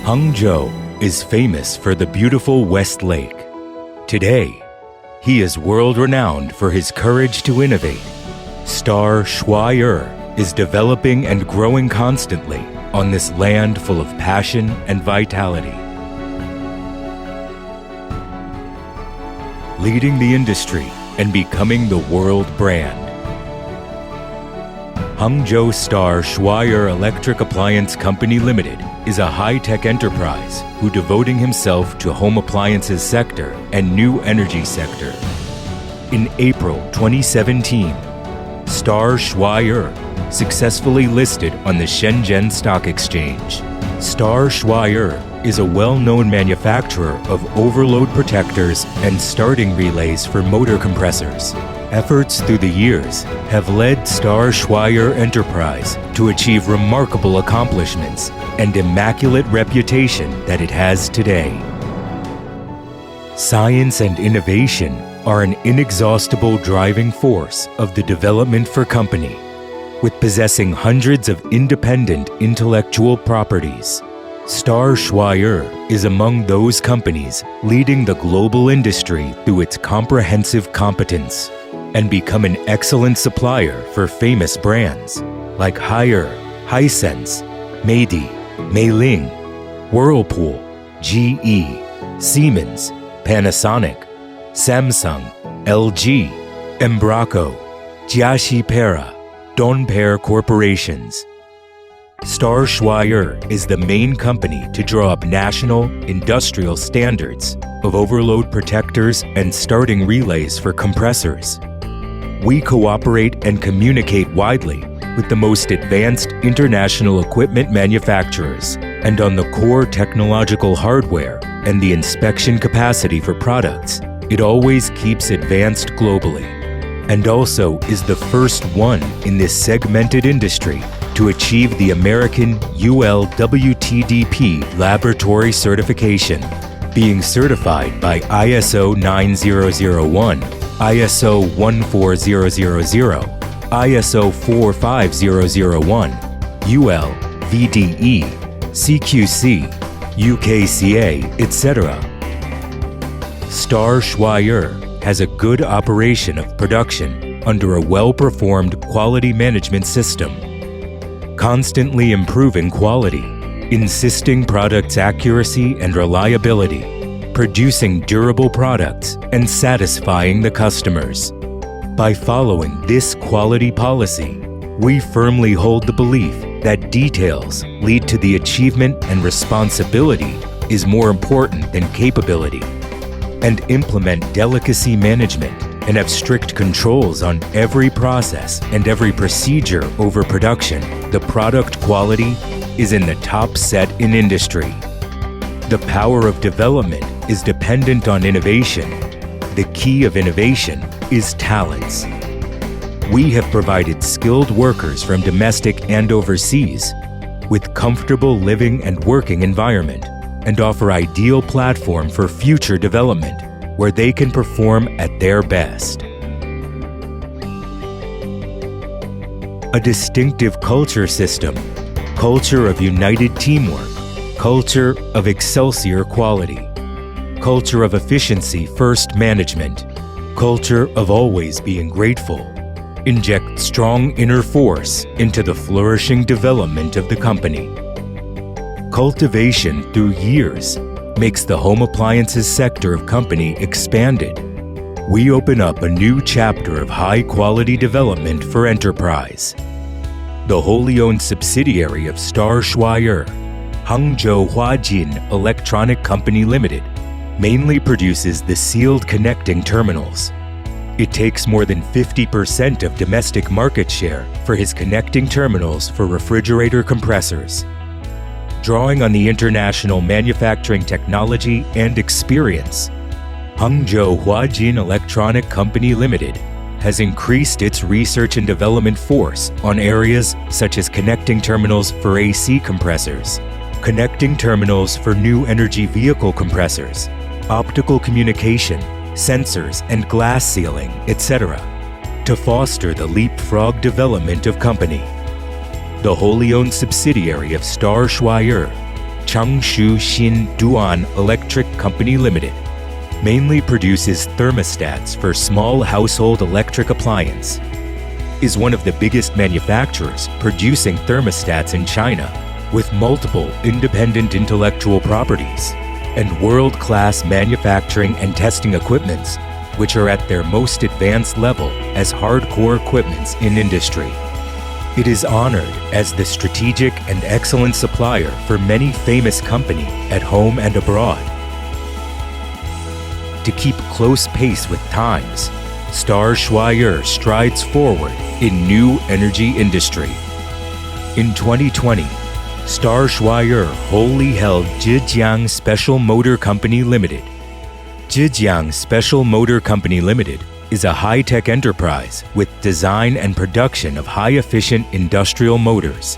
Hangzhou is famous for the beautiful West Lake. Today, he is world-renowned for his courage to innovate. Shuaier is developing and growing constantly on this land full of passion and vitality. Leading the industry and becoming the world brand. Hangzhou Shuaier Electric Appliance Company Limited is a high-tech enterprise who devoting himself to home appliances sector and new energy sector. In April 2017, Shuaier successfully listed on the Shenzhen Stock Exchange. Shuaier is a well-known manufacturer of overload protectors and starting relays for motor compressors. Efforts through the years have led Shuaier Enterprise to achieve remarkable accomplishments and immaculate reputation that it has today. Science and innovation are an inexhaustible driving force of the development for company, with possessing hundreds of independent intellectual properties. Shuaier is among those companies leading the global industry through its comprehensive competence and become an excellent supplier for famous brands like Haier, Hisense, Meidi, Meiling, Whirlpool, GE, Siemens, Panasonic, Samsung, LG, Embraco, Jiaxi Pera, Donper Corporations. Shuaier is the main company to draw up national industrial standards of overload protectors and starting relays for compressors. We cooperate and communicate widely with the most advanced international equipment manufacturers, and on the core technological hardware and the inspection capacity for products, it always keeps advanced globally, and also is the first one in this segmented industry to achieve the American UL-WTDP laboratory certification, being certified by ISO 9001, ISO 14000, ISO 45001, UL, VDE, CQC, UKCA, etc. Shuaier has a good operation of production under a well-performed quality management system, constantly improving quality, insisting products' accuracy and reliability, producing durable products, and satisfying the customers. By following this quality policy, we firmly hold the belief that details lead to the achievement and responsibility is more important than capability, and implement delicacy management and have strict controls on every process and every procedure over production. The product quality is in the top set in industry. The power of development is dependent on innovation. The key of innovation is talents. We have provided skilled workers from domestic and overseas with comfortable living and working environment, and offer ideal platform for future development where they can perform at their best. A distinctive culture system, culture of united teamwork, culture of excelsior quality, culture of efficiency first management, culture of always being grateful, inject strong inner force into the flourishing development of the company. Cultivation through years makes the home appliances sector of company expanded. We open up a new chapter of high-quality development for enterprise. The wholly owned subsidiary of Shuaier, Hangzhou Huajin Electronic Company Limited, mainly produces the sealed connecting terminals. It takes more than 50% of domestic market share for his connecting terminals for refrigerator compressors. Drawing on the international manufacturing technology and experience, Hangzhou Huajin Electronic Company Limited has increased its research and development force on areas such as connecting terminals for AC compressors, connecting terminals for new energy vehicle compressors, optical communication, sensors and glass sealing, etc., to foster the leapfrog development of company. The wholly owned subsidiary of Shuaier Changshu Xin Duan Electric Company Limited mainly produces thermostats for small household electric appliance, is one of the biggest manufacturers producing thermostats in China, with multiple independent intellectual properties and world-class manufacturing and testing equipments, which are at their most advanced level as hardcore equipments in industry. It is honored as the strategic and excellent supplier for many famous companies at home and abroad. To keep close pace with times, Shuaier strides forward in new energy industry. In 2020, Shuaier wholly held Zhejiang Special Motor Company Limited. Zhejiang Special Motor Company Limited is a high-tech enterprise with design and production of high-efficient industrial motors,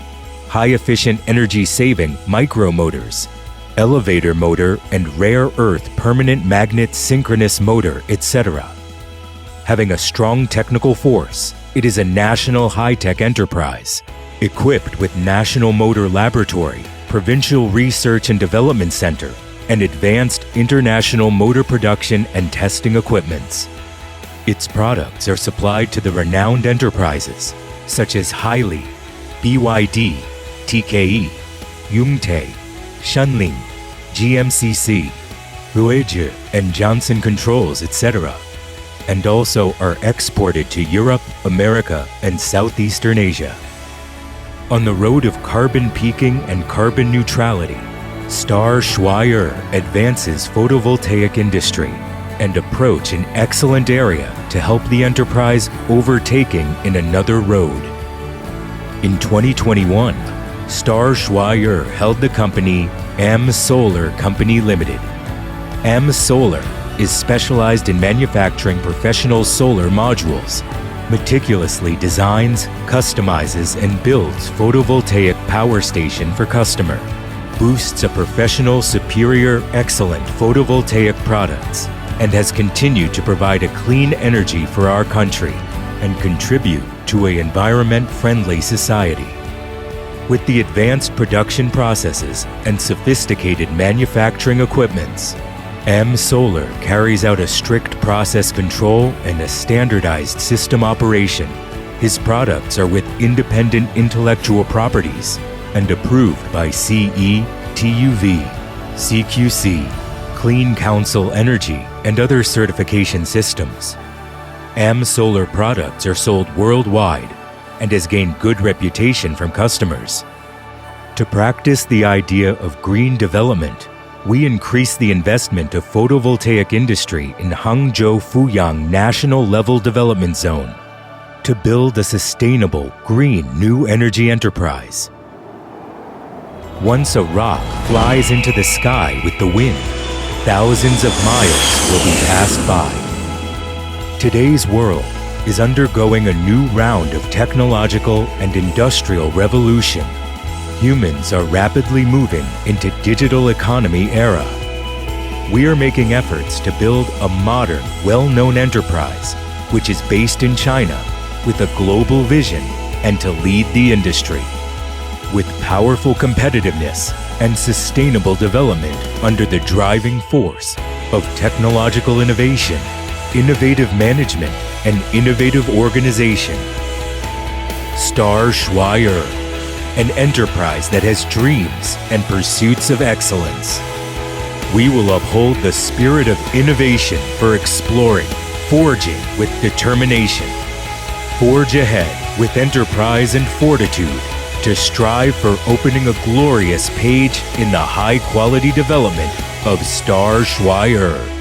high-efficient energy-saving micromotors, elevator motor and rare earth permanent magnet synchronous motor, etc. Having a strong technical force, it is a national high-tech enterprise, equipped with National Motor Laboratory, Provincial Research and Development Center, and advanced international motor production and testing equipments. Its products are supplied to the renowned enterprises such as Haili, BYD, TKE, Yongtae, Shenling, GMCC, Shuaier, and Johnson Controls, etc., and also are exported to Europe, America, and Southeastern Asia. On the road of carbon peaking and carbon neutrality, Shuaier advances photovoltaic industry and approach an excellent area to help the enterprise overtaking in another road. In 2021, Shuaier held the company M Solar Company Limited. M Solar is specialized in manufacturing professional solar modules, meticulously designs, customizes, and builds photovoltaic power station for customer, boosts a professional, superior, excellent photovoltaic products, and has continued to provide a clean energy for our country and contribute to an environment-friendly society. With the advanced production processes and sophisticated manufacturing equipments, M Solar carries out a strict process control and a standardized system operation. His products are with independent intellectual properties and approved by CE, TUV, CQC, Clean Council Energy, and other certification systems. M Solar products are sold worldwide and has gained good reputation from customers. To practice the idea of green development, we increase the investment of photovoltaic industry in Hangzhou Fuyang National Level Development Zone to build a sustainable, green new energy enterprise. Once a rock flies into the sky with the wind, thousands of miles will be passed by. Today's world is undergoing a new round of technological and industrial revolution. Humans are rapidly moving into digital economy era. We are making efforts to build a modern, well-known enterprise which is based in China with a global vision and to lead the industry. With powerful competitiveness and sustainable development under the driving force of technological innovation, innovative management, and innovative organization. Shuaier, an enterprise that has dreams and pursuits of excellence. We will uphold the spirit of innovation for exploring, forging with determination. Forge ahead with enterprise and fortitude to strive for opening a glorious page in the high-quality development of Shuaier.